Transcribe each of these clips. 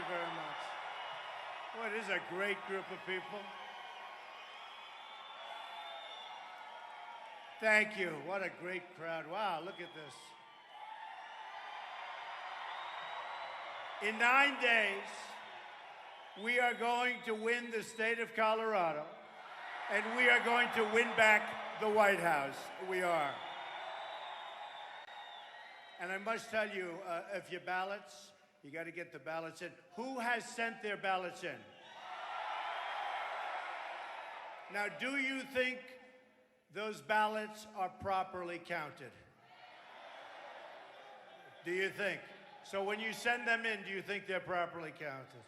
very much. Boy, this is a great group of people. Thank you. What a great crowd. Wow, look at this. In 9 days, we are going to win the state of Colorado, and we are going to win back the White House. We are. And I must tell you, if your ballots, you got to get the ballots in. Who has sent their ballots in? Now, do you think those ballots are properly counted? Do you think? So when you send them in, do you think they're properly counted?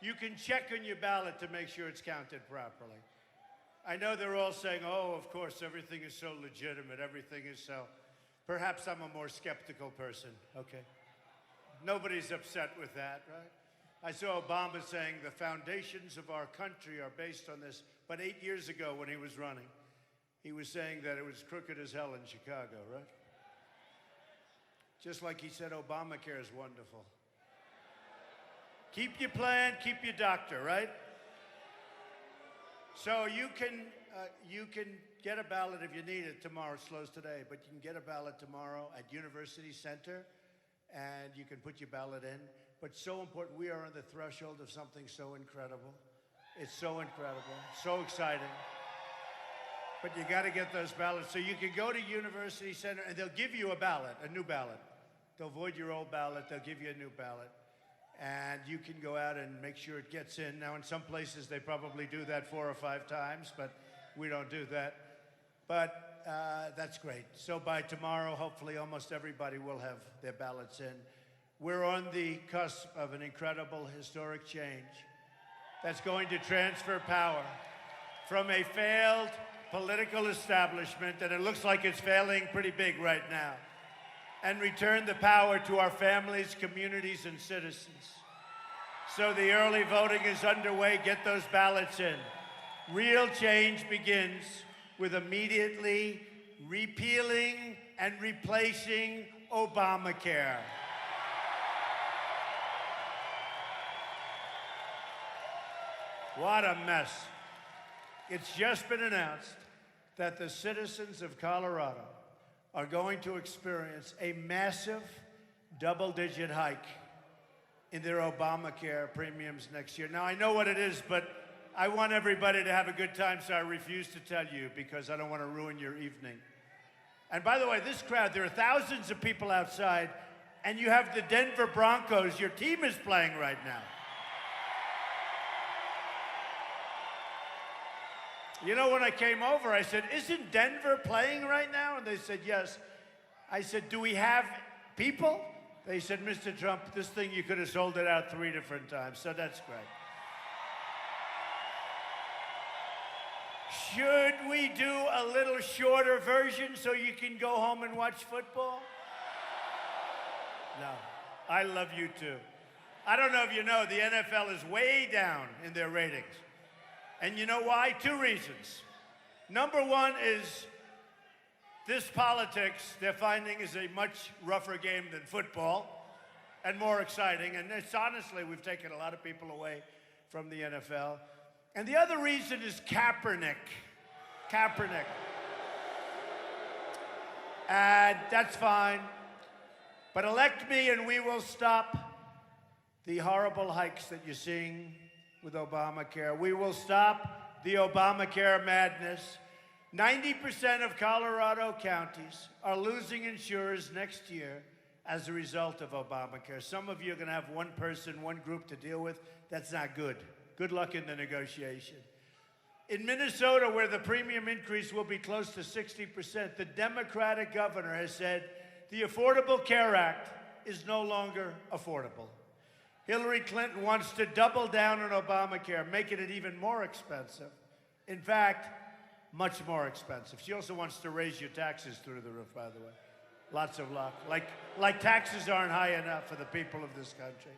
You can check on your ballot to make sure it's counted properly. I know they're all saying, oh, of course, everything is so legitimate, everything is so. Perhaps I'm a more skeptical person, okay? Nobody's upset with that, right? I saw Obama saying the foundations of our country are based on this, but 8 years ago when he was running, he was saying that it was crooked as hell in Chicago, right? Just like he said Obamacare is wonderful. Keep your plan, keep your doctor, right? So you can get a ballot if you need it tomorrow. It's closed today, but you can get a ballot tomorrow at University Center, and you can put your ballot in. But so important, we are on the threshold of something so incredible. It's so incredible, so exciting. But you got to get those ballots. So you can go to University Center, and they'll give you a ballot, a new ballot. They'll void your old ballot. They'll give you a new ballot. And you can go out and make sure it gets in. Now, in some places, they probably do that 4 or 5 times, but we don't do that. But that's great. So by tomorrow, hopefully, almost everybody will have their ballots in. We're on the cusp of an incredible historic change that's going to transfer power from a failed political establishment, and it looks like it's failing pretty big right now, and return the power to our families, communities, and citizens. So the early voting is underway. Get those ballots in. Real change begins with immediately repealing and replacing Obamacare. What a mess. It's just been announced that the citizens of Colorado are going to experience a massive double-digit hike in their Obamacare premiums next year. Now, I know what it is, but I want everybody to have a good time, so I refuse to tell you because I don't want to ruin your evening. And by the way, this crowd, there are thousands of people outside, and you have the Denver Broncos. Your team is playing right now. You know, when I came over, I said, isn't Denver playing right now? And they said, yes. I said, do we have people? They said, Mr. Trump, this thing, you could have sold it out 3 different times, so that's great. Should we do a little shorter version so you can go home and watch football? No. I love you too. I don't know if you know, the NFL is way down in their ratings. And you know why? 2 reasons. Number one is this politics, they're finding, is a much rougher game than football and more exciting. And it's honestly, we've taken a lot of people away from the NFL. And the other reason is Kaepernick. Kaepernick. And that's fine. But elect me and we will stop the horrible hikes that you're seeing with Obamacare. We will stop the Obamacare madness. 90% of Colorado counties are losing insurers next year as a result of Obamacare. Some of you are going to have one person, one group to deal with. That's not good. Good luck in the negotiation. In Minnesota, where the premium increase will be close to 60%, the Democratic governor has said the Affordable Care Act is no longer affordable. Hillary Clinton wants to double down on Obamacare, making it even more expensive. In fact, much more expensive. She also wants to raise your taxes through the roof, by the way. Lots of luck. Like taxes aren't high enough for the people of this country.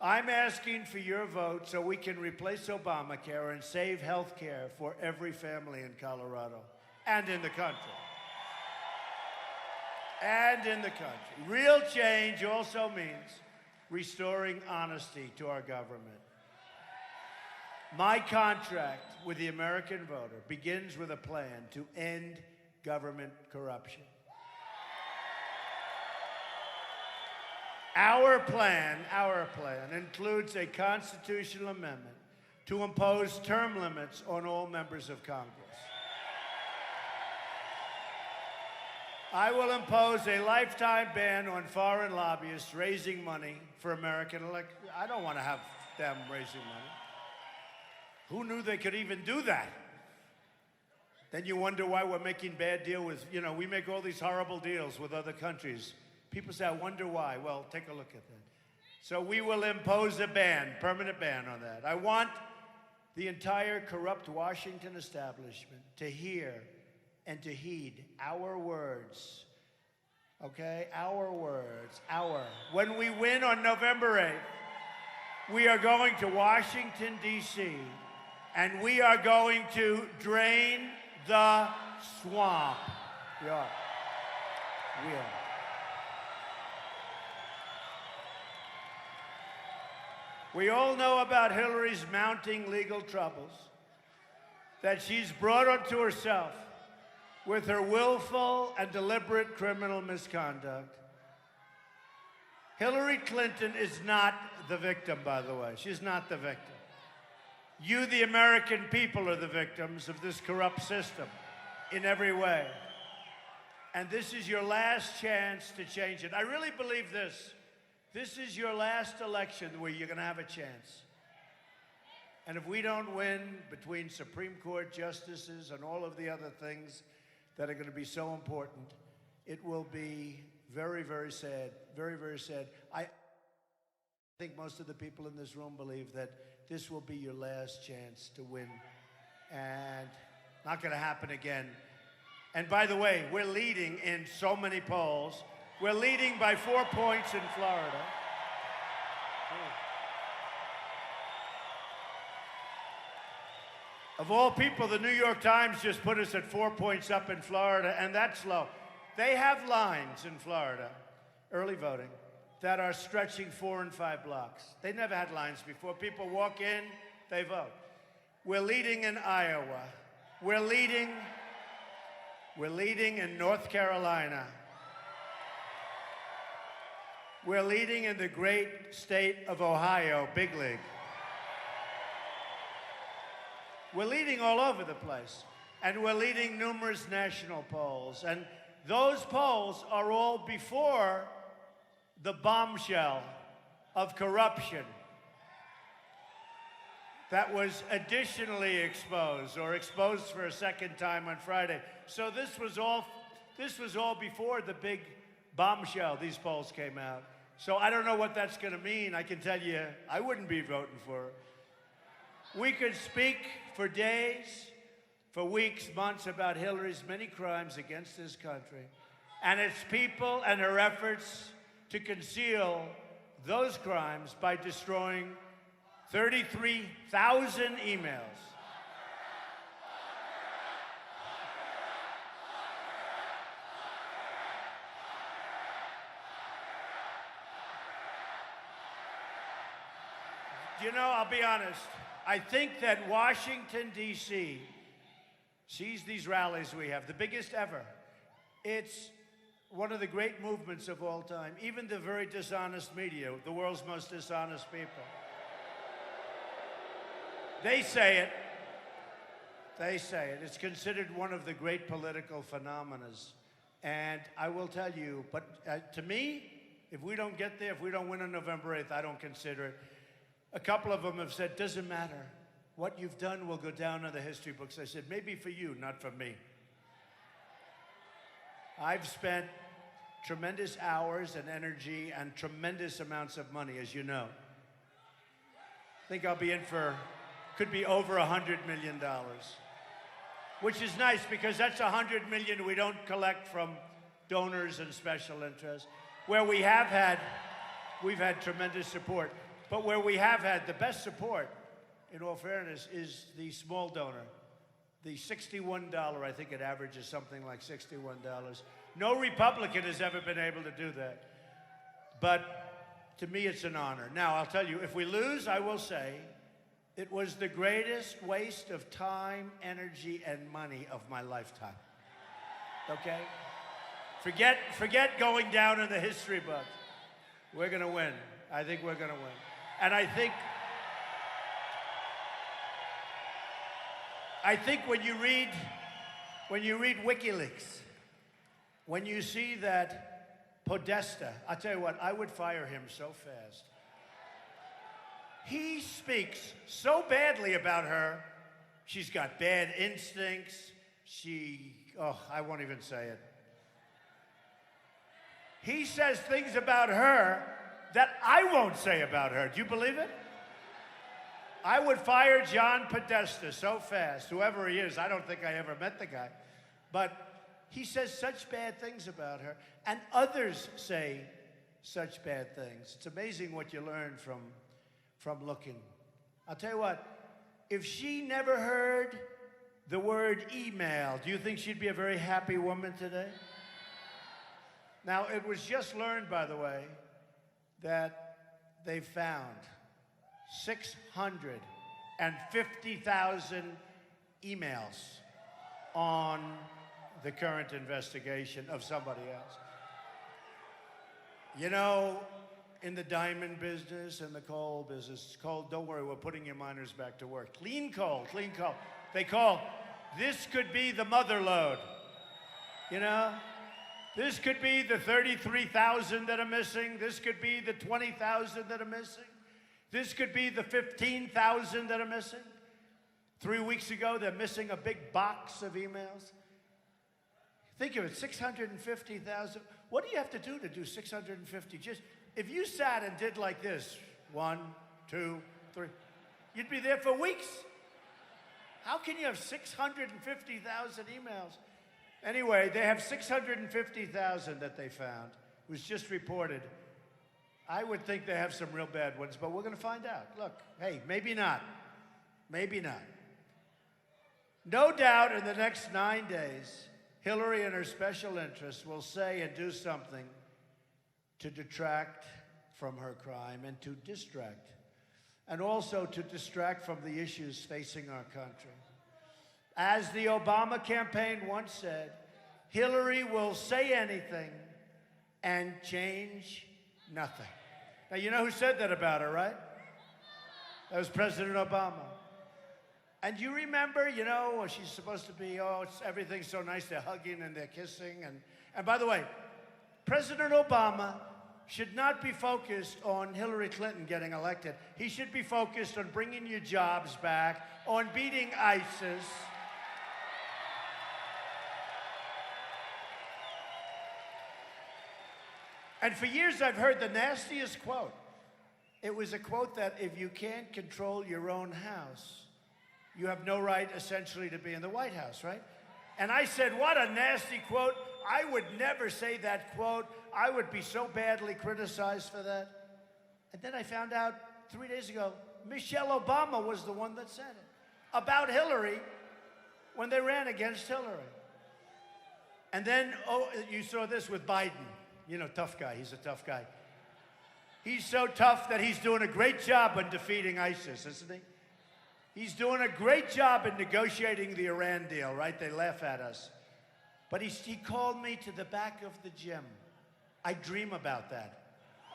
I'm asking for your vote so we can replace Obamacare and save health care for every family in Colorado and in the country. And in the country. Real change also means restoring honesty to our government. My contract with the American voter begins with a plan to end government corruption. Our plan includes a constitutional amendment to impose term limits on all members of Congress. I will impose a lifetime ban on foreign lobbyists raising money for American elections. I don't want to have them raising money. Who knew they could even do that? Then you wonder why we're making bad deals with, we make all these horrible deals with other countries. People say, I wonder why. Well, take a look at that. So we will impose a ban, permanent ban on that. I want the entire corrupt Washington establishment to hear and to heed our words, okay? Our words, When we win on November 8th, we are going to Washington, D.C., and we are going to drain the swamp. We are. We are. We all know about Hillary's mounting legal troubles that she's brought onto herself with her willful and deliberate criminal misconduct. Hillary Clinton is not the victim, by the way. She's not the victim. You, the American people, are the victims of this corrupt system in every way. And this is your last chance to change it. I really believe this. This is your last election where you're going to have a chance. And if we don't win between Supreme Court justices and all of the other things that are going to be so important, it will be very, very sad, very, very sad. I think most of the people in this room believe that this will be your last chance to win, and not going to happen again. And by the way, we're leading in so many polls. We're leading by 4 points in Florida. Of all people, the New York Times just put us at 4 points up in Florida, and that's low. They have lines in Florida, early voting, that are stretching 4 and 5 blocks. They never had lines before. People walk in, they vote. We're leading in Iowa. We're leading in North Carolina. We're leading in the great state of Ohio, big league. We're leading all over the place. And we're leading numerous national polls. And those polls are all before the bombshell of corruption that was additionally exposed, or exposed for a second time on Friday. So this was all before the big bombshell. These polls came out. So I don't know what that's going to mean. I can tell you, I wouldn't be voting for it. We could speak for days, for weeks, months about Hillary's many crimes against this country and its people and her efforts to conceal those crimes by destroying 33,000 emails. You know, I'll be honest. I think that Washington, D.C. sees these rallies we have, the biggest ever. It's one of the great movements of all time. Even the very dishonest media, the world's most dishonest people. They say it. They say it. It's considered one of the great political phenomena. And I will tell you, but to me, if we don't get there, if we don't win on November 8th, I don't consider it. A couple of them have said, doesn't matter. What you've done will go down in the history books. I said, maybe for you, not for me. I've spent tremendous hours and energy and tremendous amounts of money, as you know. I think I'll be in for, could be over $100 million, which is nice because that's $100 million we don't collect from donors and special interests. Where we've had tremendous support. But where we have had the best support, in all fairness, is the small donor. The $61, I think it averages something like $61. No Republican has ever been able to do that. But to me, it's an honor. Now, I'll tell you, if we lose, I will say, it was the greatest waste of time, energy, and money of my lifetime. Okay? Forget going down in the history books. We're going to win. I think we're going to win. And I think when you read WikiLeaks, when you see that Podesta, I'll tell you what, I would fire him so fast. He speaks so badly about her. She's got bad instincts. I won't even say it. He says things about her that I won't say about her. Do you believe it? I would fire John Podesta so fast, whoever he is. I don't think I ever met the guy. But he says such bad things about her, and others say such bad things. It's amazing what you learn from looking. I'll tell you what, if she never heard the word email, do you think she'd be a very happy woman today? Now, it was just learned, by the way, that they found 650,000 emails on the current investigation of somebody else. You know, in the diamond business and the coal business, coal, don't worry, we're putting your miners back to work. Clean coal, clean coal. They call, this could be the mother lode, you know? This could be the 33,000 that are missing. This could be the 20,000 that are missing. This could be the 15,000 that are missing. 3 weeks ago, they're missing a big box of emails. Think of it, 650,000. What do you have to do 650? Just, if you sat and did like this, 1, 2, 3, you'd be there for weeks. How can you have 650,000 emails? Anyway, they have 650,000 that they found. It was just reported. I would think they have some real bad ones, but we're going to find out. Look, hey, maybe not. Maybe not. No doubt in the next 9 days, Hillary and her special interests will say and do something to detract from her crime and to distract, and also to distract from the issues facing our country. As the Obama campaign once said, Hillary will say anything and change nothing. Now, you know who said that about her, right? That was President Obama. And you remember, you know, she's supposed to be, everything's so nice, they're hugging and they're kissing. And by the way, President Obama should not be focused on Hillary Clinton getting elected. He should be focused on bringing your jobs back, on beating ISIS. And for years, I've heard the nastiest quote. It was a quote that if you can't control your own house, you have no right, essentially, to be in the White House, right? And I said, what a nasty quote. I would never say that quote. I would be so badly criticized for that. And then I found out 3 days ago, Michelle Obama was the one that said it about Hillary when they ran against Hillary. And then, you saw this with Biden. You know, tough guy. He's a tough guy. He's so tough that he's doing a great job in defeating ISIS, isn't he? He's doing a great job in negotiating the Iran deal, right? They laugh at us. But he called me to the back of the gym. I dream about that.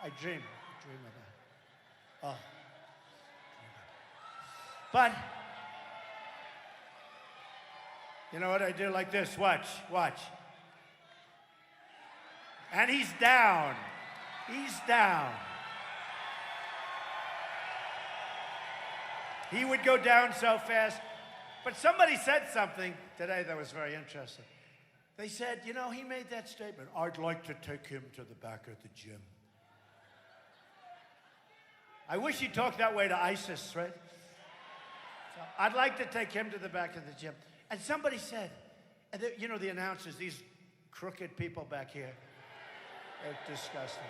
I dream about it. Oh. But, you know what I do? Like this. Watch. And he's down. He's down. He would go down so fast. But somebody said something today that was very interesting. They said, you know, he made that statement, I'd like to take him to the back of the gym. I wish he talked that way to ISIS, right? So I'd like to take him to the back of the gym. And somebody said, and you know, the announcers, these crooked people back here, they're disgusting.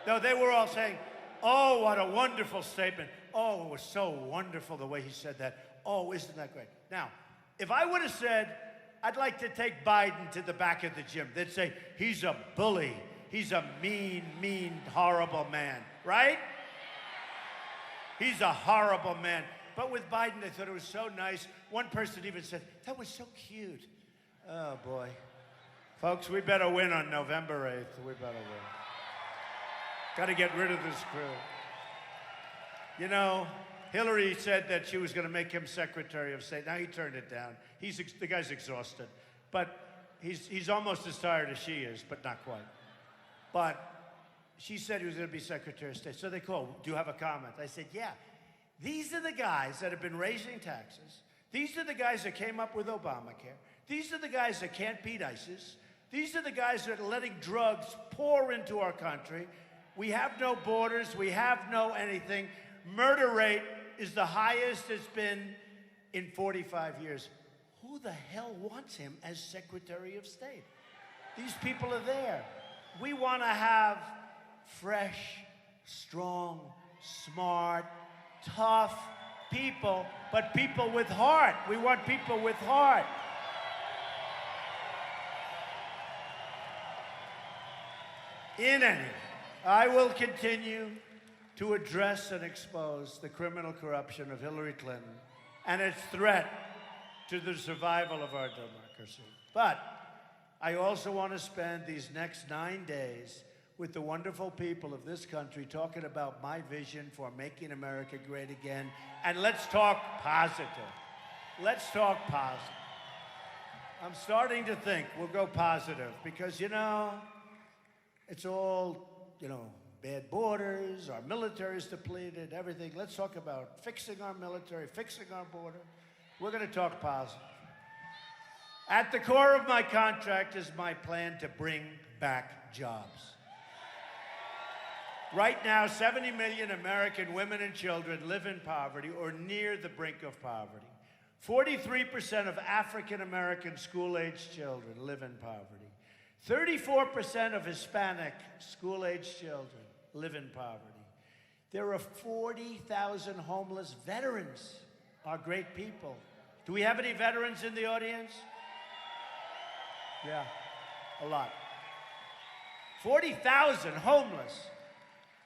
No, they were all saying, oh, what a wonderful statement. Oh, it was so wonderful the way he said that. Oh, isn't that great? Now, if I would have said, I'd like to take Biden to the back of the gym, they'd say, he's a bully. He's a mean, horrible man. right? He's a horrible man. But with Biden, they thought it was so nice. One person even said, that was so cute. Oh, boy. Folks, we better win on November 8th. We better win. Got to get rid of this crew. You know, Hillary said that she was going to make him Secretary of State. Now he turned it down. The guy's exhausted. But he's almost as tired as she is, but not quite. But she said he was going to be Secretary of State. So they called, do you have a comment? I said, yeah. These are the guys that have been raising taxes. These are the guys that came up with Obamacare. These are the guys that can't beat ISIS. These are the guys that are letting drugs pour into our country. We have no borders. We have no anything. Murder rate is the highest it's been in 45 years. Who the hell wants him as Secretary of State? These people are there. We want to have fresh, strong, smart, tough people, but people with heart. We want people with heart. In any, I will continue to address and expose the criminal corruption of Hillary Clinton and its threat to the survival of our democracy. But I also want to spend these next 9 days with the wonderful people of this country talking about my vision for making America great again. And let's talk positive. Let's talk positive. I'm starting to think we'll go positive because, you know, it's all, you know, bad borders, our military is depleted, everything. Let's talk about fixing our military, fixing our border. We're going to talk positive. At the core of my contract is my plan to bring back jobs. Right now, 70 million American women and children live in poverty or near the brink of poverty. 43% of African-American school-aged children live in poverty. 34% of Hispanic school-aged children live in poverty. There are 40,000 homeless veterans, our great people. Do we have any veterans in the audience? Yeah, a lot. 40,000 homeless.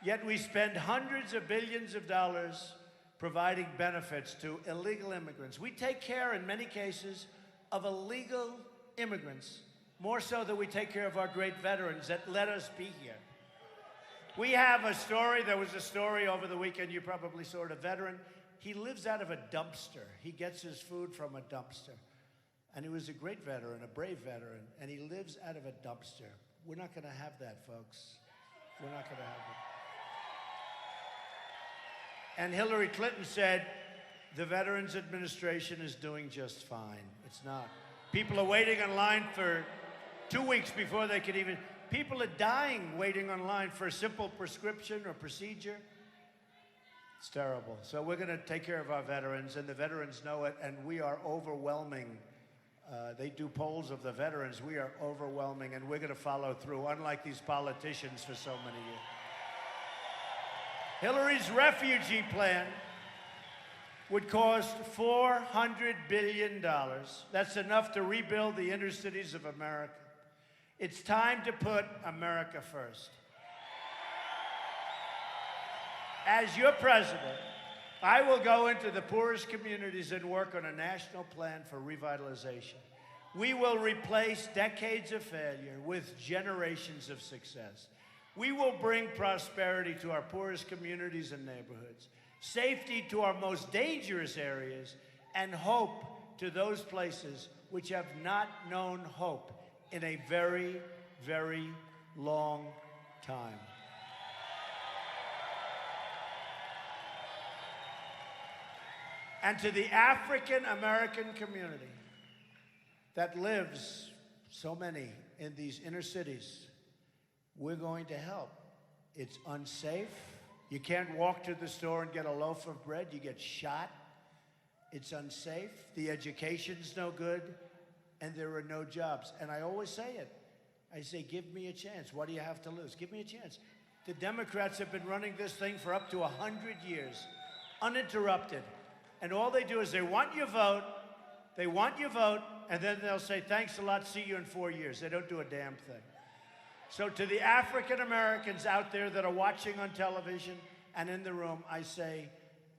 Yet we spend hundreds of billions of dollars providing benefits to illegal immigrants. We take care, in many cases, of illegal immigrants, more so than we take care of our great veterans that let us be here. We have a story, there was a story over the weekend, you probably saw it, a veteran. He lives out of a dumpster. He gets his food from a dumpster. And he was a great veteran, a brave veteran, and he lives out of a dumpster. We're not going to have that, folks. We're not going to have it. And Hillary Clinton said, the Veterans Administration is doing just fine. It's not. People are waiting in line for 2 weeks before they could even, people are dying waiting online for a simple prescription or procedure. It's terrible. So we're going to take care of our veterans, and the veterans know it, and we are overwhelming. They do polls of the veterans. We are overwhelming, and we're going to follow through, unlike these politicians for so many years. Hillary's refugee plan would cost $400 billion. That's enough to rebuild the inner cities of America. It's time to put America first. As your president, I will go into the poorest communities and work on a national plan for revitalization. We will replace decades of failure with generations of success. We will bring prosperity to our poorest communities and neighborhoods, safety to our most dangerous areas, and hope to those places which have not known hope in a very, very long time. And to the African American community that lives, so many, in these inner cities, we're going to help. It's unsafe. You can't walk to the store and get a loaf of bread. You get shot. It's unsafe. The education's no good. And there are no jobs. And I always say it. I say, give me a chance. What do you have to lose? Give me a chance. The Democrats have been running this thing for up to 100 years, uninterrupted. And all they do is they want your vote, and then they'll say, thanks a lot, see you in 4 years. They don't do a damn thing. So to the African Americans out there that are watching on television and in the room, I say,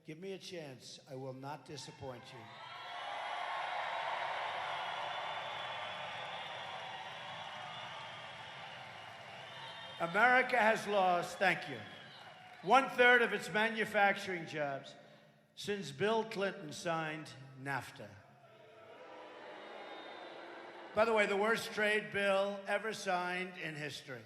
give me a chance. I will not disappoint you. America has lost, thank you, 1/3 of its manufacturing jobs since Bill Clinton signed NAFTA. By the way, the worst trade bill ever signed in history.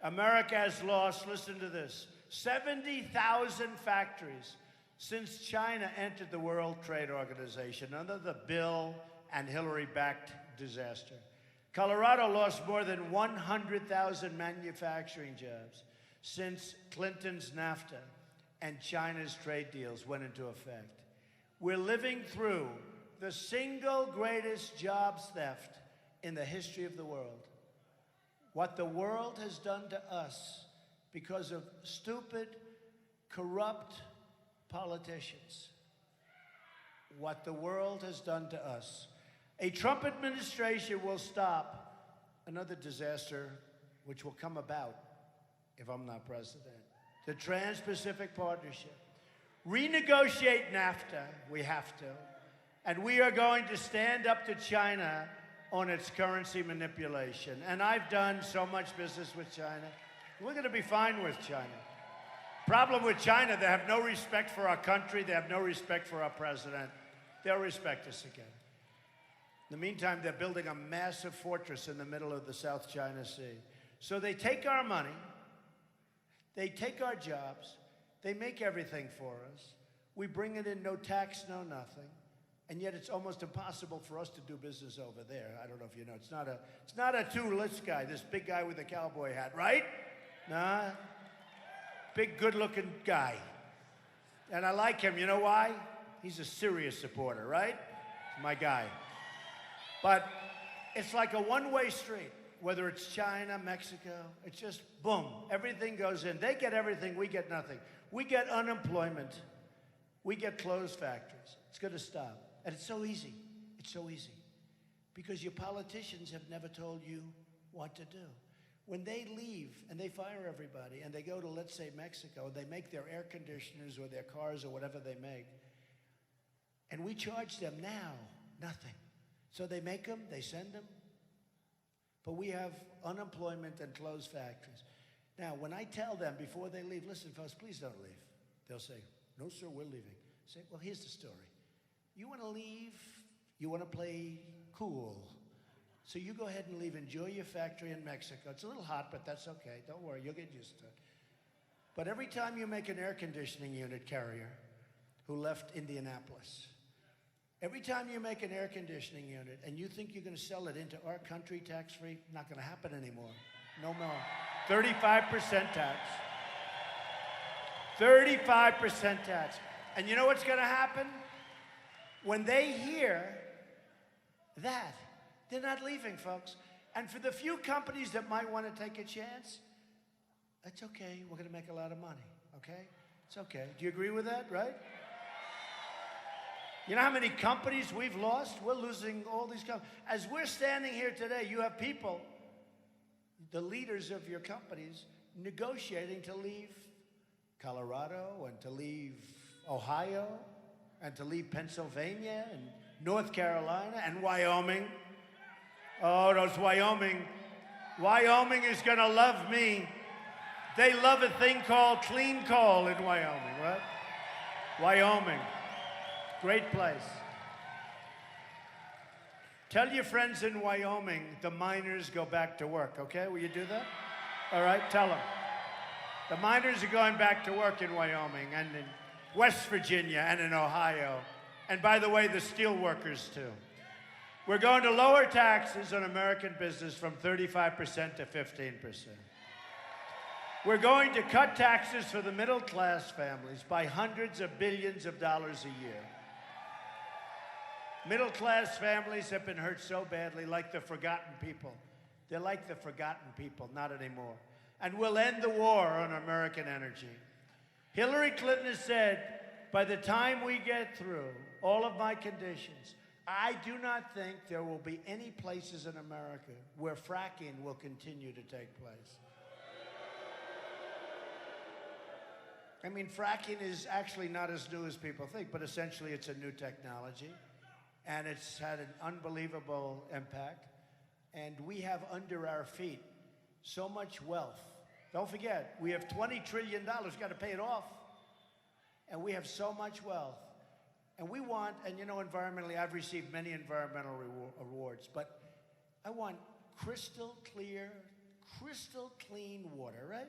America has lost, listen to this, 70,000 factories since China entered the World Trade Organization under the Bill and Hillary-backed disaster. Colorado lost more than 100,000 manufacturing jobs since Clinton's NAFTA and China's trade deals went into effect. We're living through the single greatest jobs theft in the history of the world. What the world has done to us because of stupid, corrupt politicians. What the world has done to us. A Trump administration will stop another disaster which will come about if I'm not president. The Trans-Pacific Partnership. Renegotiate NAFTA, we have to. And we are going to stand up to China on its currency manipulation. And I've done so much business with China. We're going to be fine with China. Problem with China, they have no respect for our country. They have no respect for our president. They'll respect us again. In the meantime, they're building a massive fortress in the middle of the South China Sea. So they take our money, they take our jobs, they make everything for us. We bring it in, no tax, no nothing. And yet it's almost impossible for us to do business over there. I don't know if you know. It's not a two-list guy, this big guy with a cowboy hat, right? Nah. Big, good-looking guy. And I like him. You know why? He's a serious supporter, right? My guy. But it's like a one-way street, whether it's China, Mexico. It's just, boom, everything goes in. They get everything, we get nothing. We get unemployment. We get closed factories. It's going to stop. And it's so easy. It's so easy. Because your politicians have never told you what to do. When they leave and they fire everybody and they go to, let's say, Mexico, they make their air conditioners or their cars or whatever they make, and we charge them now nothing. So they make them, they send them, but we have unemployment and closed factories. Now, when I tell them before they leave, listen, folks, please don't leave. They'll say, no, sir, we're leaving. I say, well, here's the story. You want to leave, you want to play cool. So you go ahead and leave, enjoy your factory in Mexico. It's a little hot, but that's okay. Don't worry, you'll get used to it. But every time you make an air conditioning unit carrier who left Indianapolis, every time you make an air conditioning unit and you think you're going to sell it into our country tax-free, not going to happen anymore. No more. 35% tax. 35% tax. And you know what's going to happen? When they hear that, they're not leaving, folks. And for the few companies that might want to take a chance, that's okay. We're going to make a lot of money, okay? It's okay. Do you agree with that, right? You know how many companies we've lost? We're losing all these companies. As we're standing here today, you have people, the leaders of your companies, negotiating to leave Colorado and to leave Ohio and to leave Pennsylvania and North Carolina and Wyoming. Oh, those Wyoming is going to love me. They love a thing called clean coal in Wyoming, right? Wyoming. Great place. Tell your friends in Wyoming the miners go back to work, okay? Will you do that? All right, tell them. The miners are going back to work in Wyoming and in West Virginia and in Ohio. And by the way, the steel workers too. We're going to lower taxes on American business from 35% to 15%. We're going to cut taxes for the middle-class families by hundreds of billions of dollars a year. Middle-class families have been hurt so badly, like the forgotten people. They're like the forgotten people, not anymore. And we'll end the war on American energy. Hillary Clinton has said, by the time we get through all of my conditions, I do not think there will be any places in America where fracking will continue to take place. I mean, fracking is actually not as new as people think, but essentially it's a new technology, and it's had an unbelievable impact. And we have under our feet so much wealth. Don't forget, we have $20 trillion, got to pay it off. And we have so much wealth. And we want, and you know, environmentally, I've received many environmental awards, but I want crystal clear, crystal clean water, right?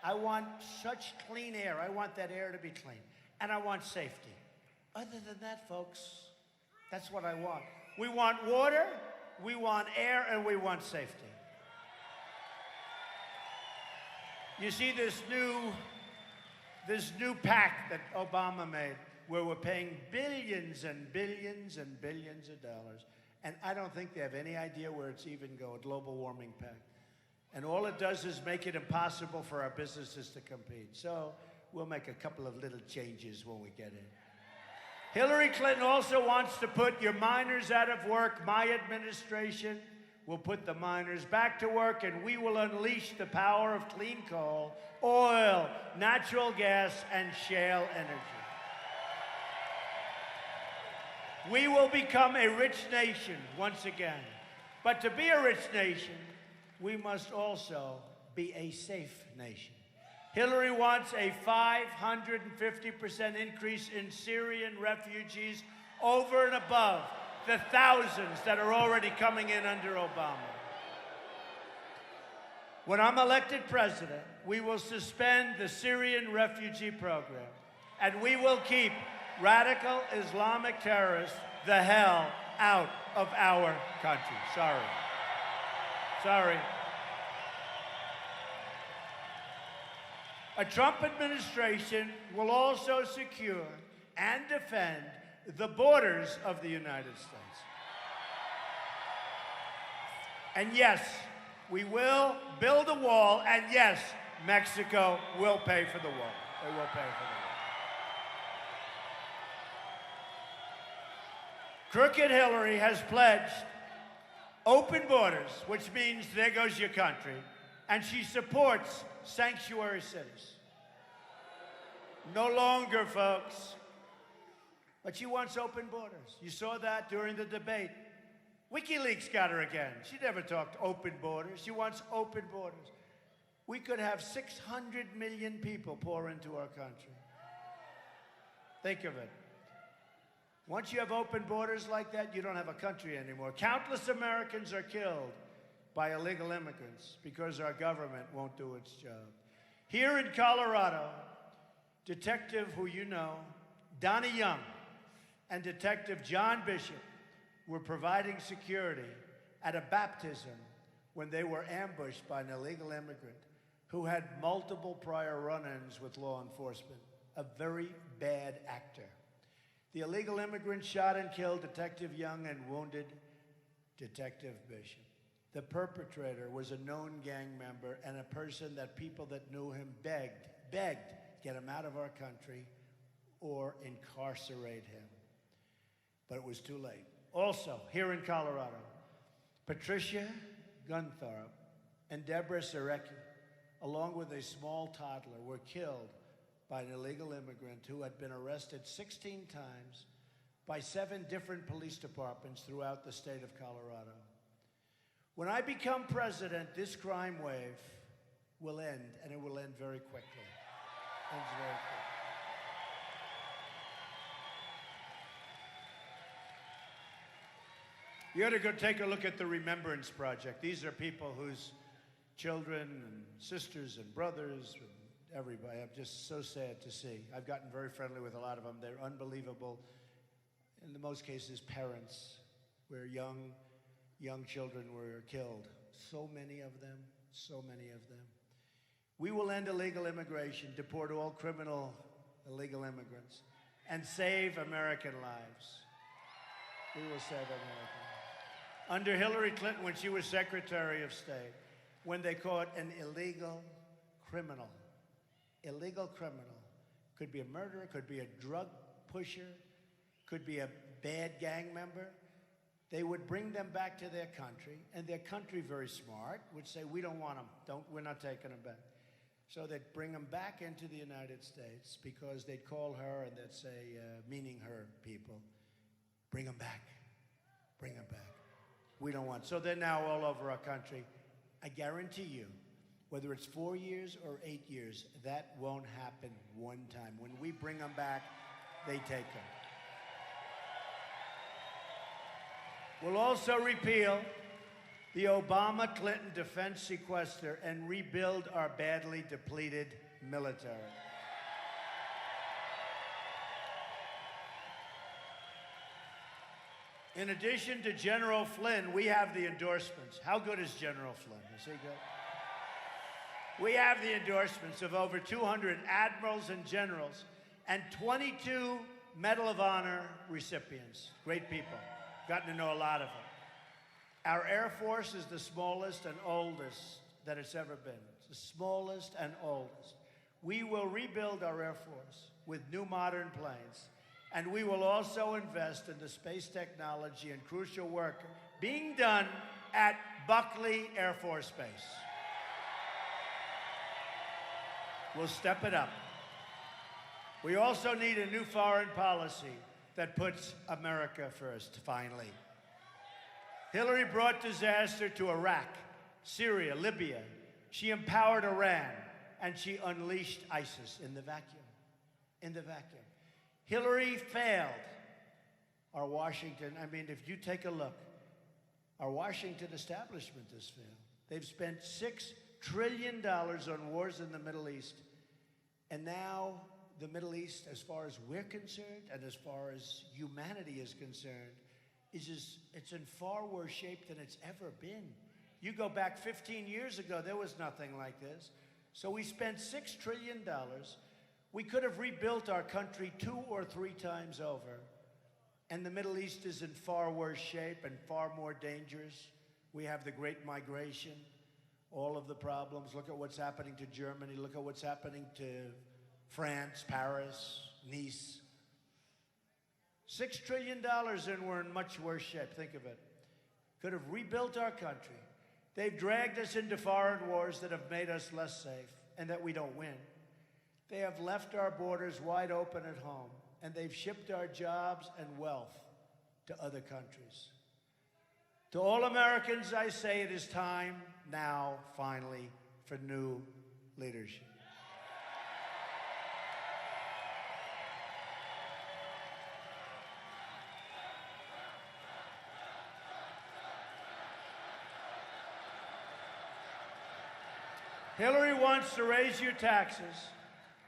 I want such clean air. I want that air to be clean. And I want safety. Other than that, folks, that's what I want. We want water, we want air, and we want safety. You see this new pact that Obama made, where we're paying billions and billions and billions of dollars, and I don't think they have any idea where it's even going, global warming pact. And all it does is make it impossible for our businesses to compete. So we'll make a couple of little changes when we get in. Hillary Clinton also wants to put your miners out of work. My administration will put the miners back to work, and we will unleash the power of clean coal, oil, natural gas, and shale energy. We will become a rich nation once again. But to be a rich nation, we must also be a safe nation. Hillary wants a 550% increase in Syrian refugees over and above the thousands that are already coming in under Obama. When I'm elected president, we will suspend the Syrian refugee program, and we will keep radical Islamic terrorists the hell out of our country. Sorry. A Trump administration will also secure and defend the borders of the United States. And yes, we will build a wall, and yes, Mexico will pay for the wall. They will pay for the wall. Crooked Hillary has pledged open borders, which means there goes your country, and she supports sanctuary cities. No longer, folks. But she wants open borders. You saw that during the debate. WikiLeaks got her again. She never talked open borders. She wants open borders. We could have 600 million people pour into our country. Think of it. Once you have open borders like that, you don't have a country anymore. Countless Americans are killed by illegal immigrants because our government won't do its job. Here in Colorado, Detective, who you know, Donnie Young, and Detective John Bishop were providing security at a baptism when they were ambushed by an illegal immigrant who had multiple prior run-ins with law enforcement, a very bad actor. The illegal immigrant shot and killed Detective Young and wounded Detective Bishop. The perpetrator was a known gang member and a person that people that knew him begged, get him out of our country or incarcerate him. But it was too late. Also, here in Colorado, Patricia Gunthorpe and Deborah Serecki, along with a small toddler, were killed by an illegal immigrant who had been arrested 16 times by 7 different police departments throughout the state of Colorado. When I become president, this crime wave will end, and it will end very quickly. Ends very quickly. You ought to go take a look at the Remembrance Project. These are people whose children and sisters and brothers, and everybody. I'm just so sad to see. I've gotten very friendly with a lot of them. They're unbelievable. In the most cases, parents, where young children were killed. So many of them, so many of them. We will end illegal immigration, deport all criminal illegal immigrants, and save American lives. We will save American lives. Under Hillary Clinton, when she was Secretary of State, when they caught an illegal criminal, could be a murderer, could be a drug pusher, could be a bad gang member, they would bring them back to their country, and their country, very smart, would say, we don't want them. We're not taking them back. So they'd bring them back into the United States because they'd call her and they'd say, meaning her people, bring them back. Bring them back. We don't want. So they're now all over our country. I guarantee you, whether it's 4 years or 8 years, that won't happen one time. When we bring them back, they take them. We'll also repeal the Obama-Clinton defense sequester and rebuild our badly depleted military. In addition to General Flynn, we have the endorsements. How good is General Flynn? Is he good? We have the endorsements of over 200 admirals and generals and 22 Medal of Honor recipients. Great people. Gotten to know a lot of them. Our Air Force is the smallest and oldest that it's ever been. It's the smallest and oldest. We will rebuild our Air Force with new modern planes, and we will also invest in the space technology and crucial work being done at Buckley Air Force Base. We'll step it up. We also need a new foreign policy that puts America first, finally. Hillary brought disaster to Iraq, Syria, Libya. She empowered Iran, and she unleashed ISIS in the vacuum. In the vacuum. Hillary failed our Washington. I mean, if you take a look, our Washington establishment has failed. They've spent $6 trillion on wars in the Middle East, and now the Middle East, as far as we're concerned and as far as humanity is concerned, it's in far worse shape than it's ever been. You go back 15 years ago, there was nothing like this. So we spent $6 trillion. We could have rebuilt our country 2 or 3 times over. And the Middle East is in far worse shape and far more dangerous. We have the Great Migration, all of the problems. Look at what's happening to Germany. Look at what's happening to France, Paris, Nice. $6 trillion and we're in much worse shape. Think of it. Could have rebuilt our country. They've dragged us into foreign wars that have made us less safe and that we don't win. They have left our borders wide open at home, and they've shipped our jobs and wealth to other countries. To all Americans, I say it is time now, finally, for new leadership. Hillary wants to raise your taxes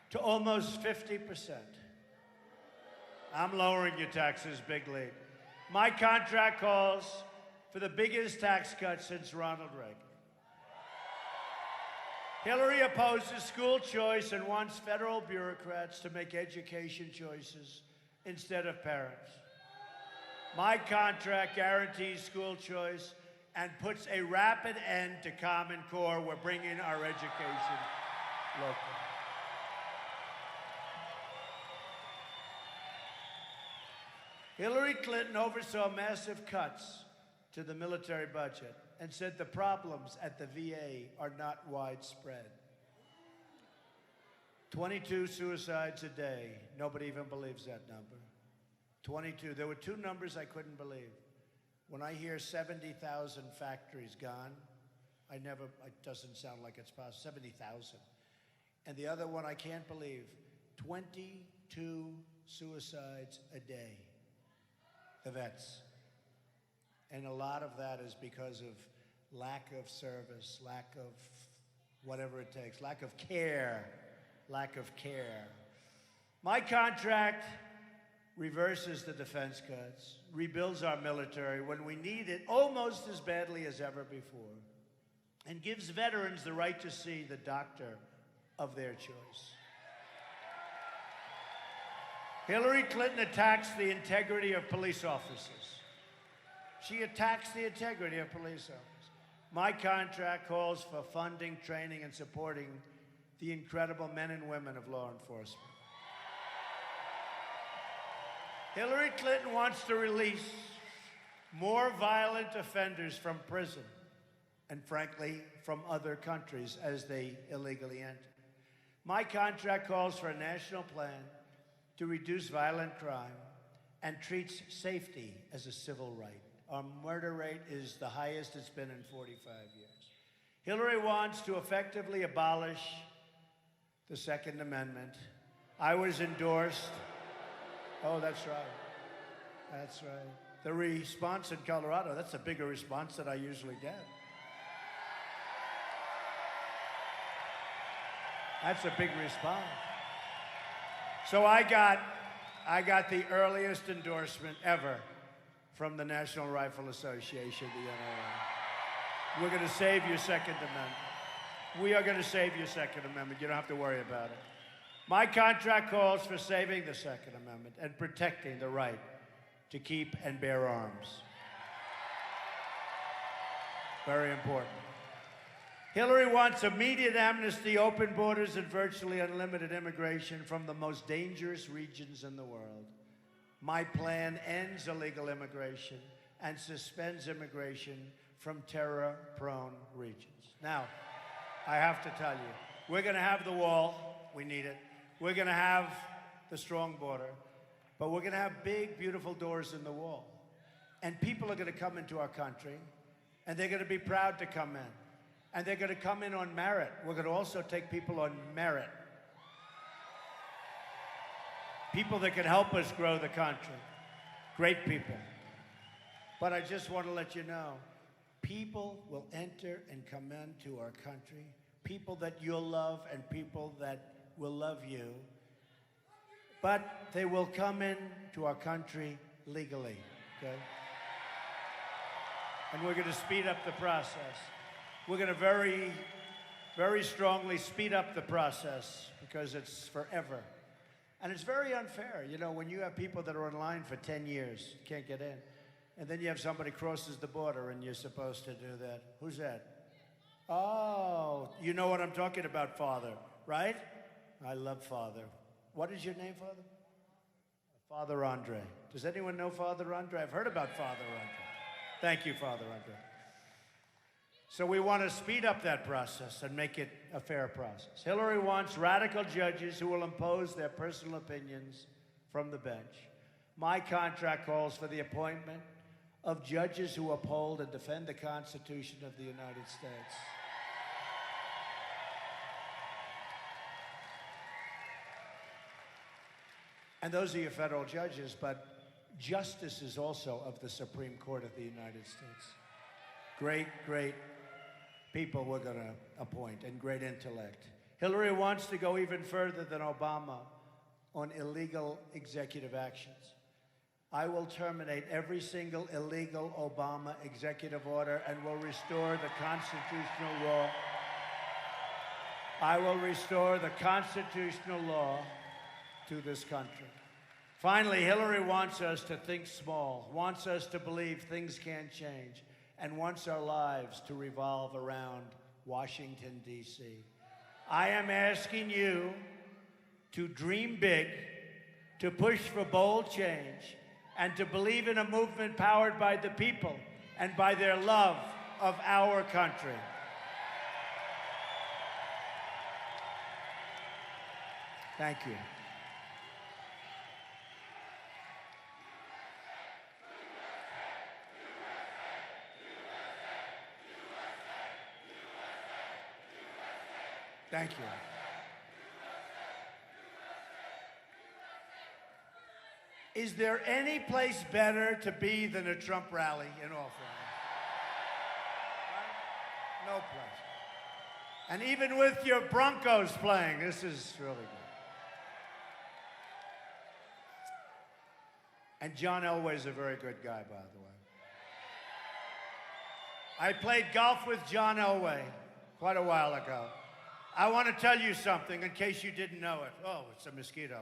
to almost 50%. I'm lowering your taxes, big league. My contract calls for the biggest tax cut since Ronald Reagan. Hillary opposes school choice and wants federal bureaucrats to make education choices instead of parents. My contract guarantees school choice and puts a rapid end to Common Core. We're bringing our education local. Hillary Clinton oversaw massive cuts to the military budget and said the problems at the VA are not widespread. 22 suicides a day. Nobody even believes that number. 22. There were 2 numbers I couldn't believe. When I hear 70,000 factories gone, it doesn't sound like it's possible. 70,000. And the other one I can't believe, 22 suicides a day. The vets. And a lot of that is because of lack of service, lack of whatever it takes, lack of care, lack of care. My contract reverses the defense cuts, rebuilds our military when we need it almost as badly as ever before, and gives veterans the right to see the doctor of their choice. Hillary Clinton attacks the integrity of police officers. She attacks the integrity of police officers. My contract calls for funding, training, and supporting the incredible men and women of law enforcement. Hillary Clinton wants to release more violent offenders from prison and, frankly, from other countries as they illegally enter. My contract calls for a national plan to reduce violent crime and treats safety as a civil right. Our murder rate is the highest it's been in 45 years. Hillary wants to effectively abolish the Second Amendment. I was endorsed. Oh, that's right. That's right. The response in Colorado, that's a bigger response than I usually get. That's a big response. So I got the earliest endorsement ever from the National Rifle Association, the NRA. We're going to save your Second Amendment. We are going to save your Second Amendment. You don't have to worry about it. My contract calls for saving the Second Amendment and protecting the right to keep and bear arms. Very important. Hillary wants immediate amnesty, open borders, and virtually unlimited immigration from the most dangerous regions in the world. My plan ends illegal immigration and suspends immigration from terror-prone regions. Now, I have to tell you, we're going to have the wall. We need it. We're going to have the strong border. But we're going to have big, beautiful doors in the wall. And people are going to come into our country, and they're going to be proud to come in. And they're going to come in on merit. We're going to also take people on merit. People that can help us grow the country. Great people. But I just want to let you know, people will enter and come into our country. People that you'll love and people that will love you. But they will come in to our country legally, okay? And we're going to speed up the process. We're going to very, very strongly speed up the process because it's forever. And it's very unfair. You know, when you have people that are in line for 10 years, can't get in, and then you have somebody crosses the border and you're supposed to do that. Who's that? Oh, you know what I'm talking about, Father, right? I love Father. What is your name, Father? Father Andre. Does anyone know Father Andre? I've heard about Father Andre. Thank you, Father Andre. So we want to speed up that process and make it a fair process. Hillary wants radical judges who will impose their personal opinions from the bench. My contract calls for the appointment of judges who uphold and defend the Constitution of the United States. And those are your federal judges, but justices also of the Supreme Court of the United States. Great, great people we're going to appoint, and great intellect. Hillary wants to go even further than Obama on illegal executive actions. I will terminate every single illegal Obama executive order and will restore the constitutional law. I will restore the constitutional law to this country. Finally, Hillary wants us to think small, wants us to believe things can change, and wants our lives to revolve around Washington, D.C. I am asking you to dream big, to push for bold change, and to believe in a movement powered by the people and by their love of our country. Thank you. Thank you. Is there any place better to be than a Trump rally, in all fairness? Right? No place. And even with your Broncos playing, this is really good. And John Elway's a very good guy, by the way. I played golf with John Elway quite a while ago. I want to tell you something in case you didn't know it. Oh, it's a mosquito.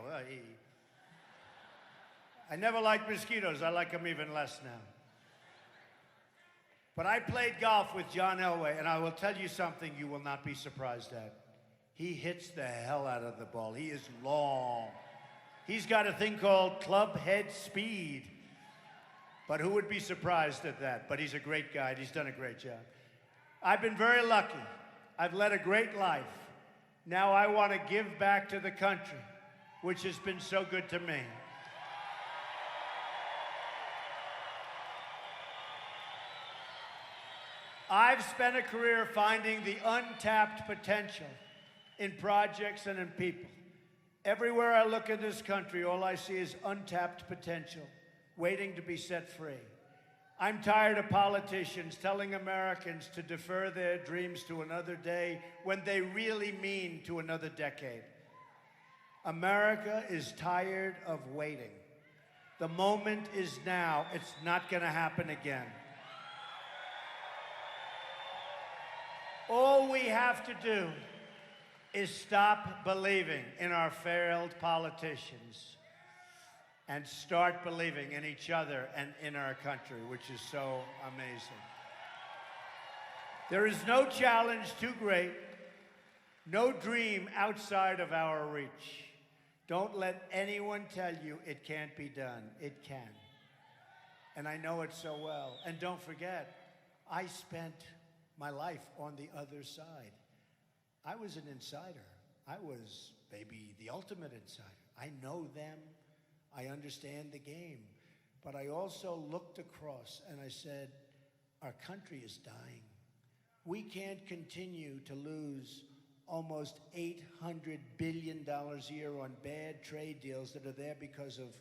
I never liked mosquitoes. I like them even less now. But I played golf with John Elway, and I will tell you something you will not be surprised at. He hits the hell out of the ball. He is long. He's got a thing called club head speed. But who would be surprised at that? But he's a great guy, and he's done a great job. I've been very lucky. I've led a great life. Now I want to give back to the country, which has been so good to me. I've spent a career finding the untapped potential in projects and in people. Everywhere I look in this country, all I see is untapped potential, waiting to be set free. I'm tired of politicians telling Americans to defer their dreams to another day when they really mean to another decade. America is tired of waiting. The moment is now. It's not going to happen again. All we have to do is stop believing in our failed politicians and start believing in each other and in our country, which is so amazing. There is no challenge too great, no dream outside of our reach. Don't let anyone tell you it can't be done. It can. And I know it so well. And don't forget, I spent my life on the other side. I was an insider. I was maybe the ultimate insider. I know them. I understand the game. But I also looked across and I said, our country is dying. We can't continue to lose almost $800 billion a year on bad trade deals that are there because of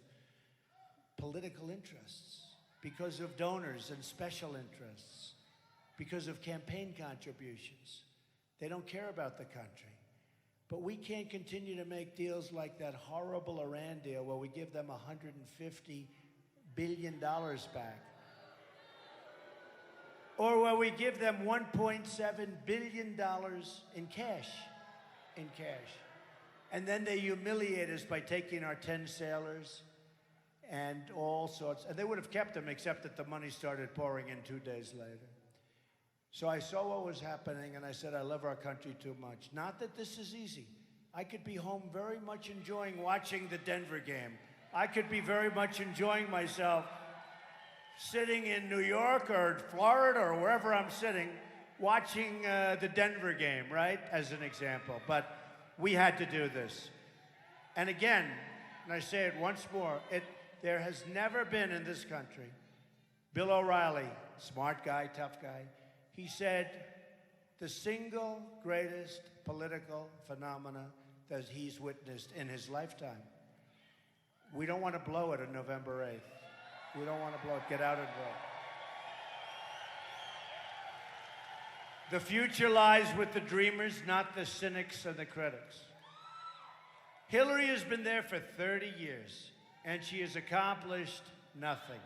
political interests, because of donors and special interests, because of campaign contributions. They don't care about the country. But we can't continue to make deals like that horrible Iran deal where we give them $150 billion back. Or where we give them $1.7 billion in cash. And then they humiliate us by taking our 10 sailors and all sorts. And they would have kept them except that the money started pouring in 2 days later. So I saw what was happening, and I said, I love our country too much. Not that this is easy. I could be home very much enjoying watching the Denver game. I could be very much enjoying myself sitting in New York or Florida or wherever I'm sitting, watching the Denver game, right, as an example. But we had to do this. And again, and I say it once more, there has never been in this country, Bill O'Reilly, smart guy, tough guy, he said, the single greatest political phenomena that he's witnessed in his lifetime. We don't want to blow it on November 8th. We don't want to blow it. Get out and vote. The future lies with the dreamers, not the cynics and the critics. Hillary has been there for 30 years, and she has accomplished nothing.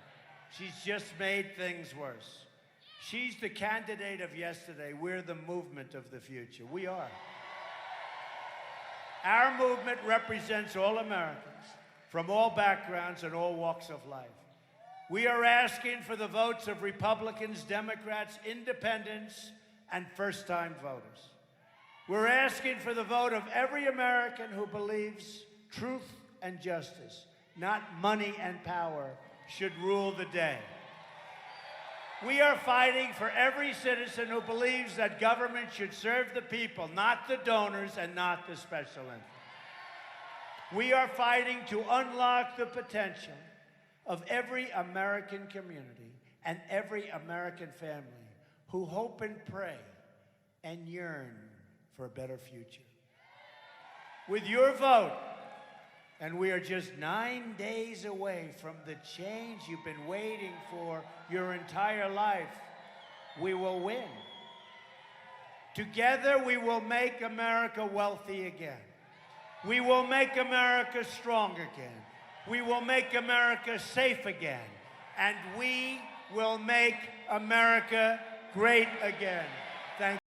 She's just made things worse. She's the candidate of yesterday. We're the movement of the future. We are. Our movement represents all Americans from all backgrounds and all walks of life. We are asking for the votes of Republicans, Democrats, independents, and first-time voters. We're asking for the vote of every American who believes truth and justice, not money and power, should rule the day. We are fighting for every citizen who believes that government should serve the people, not the donors and not the special interests. We are fighting to unlock the potential of every American community and every American family who hope and pray and yearn for a better future. With your vote, and we are just 9 days away from the change you've been waiting for your entire life, we will win. Together, we will make America wealthy again. We will make America strong again. We will make America safe again. And we will make America great again. Thank you.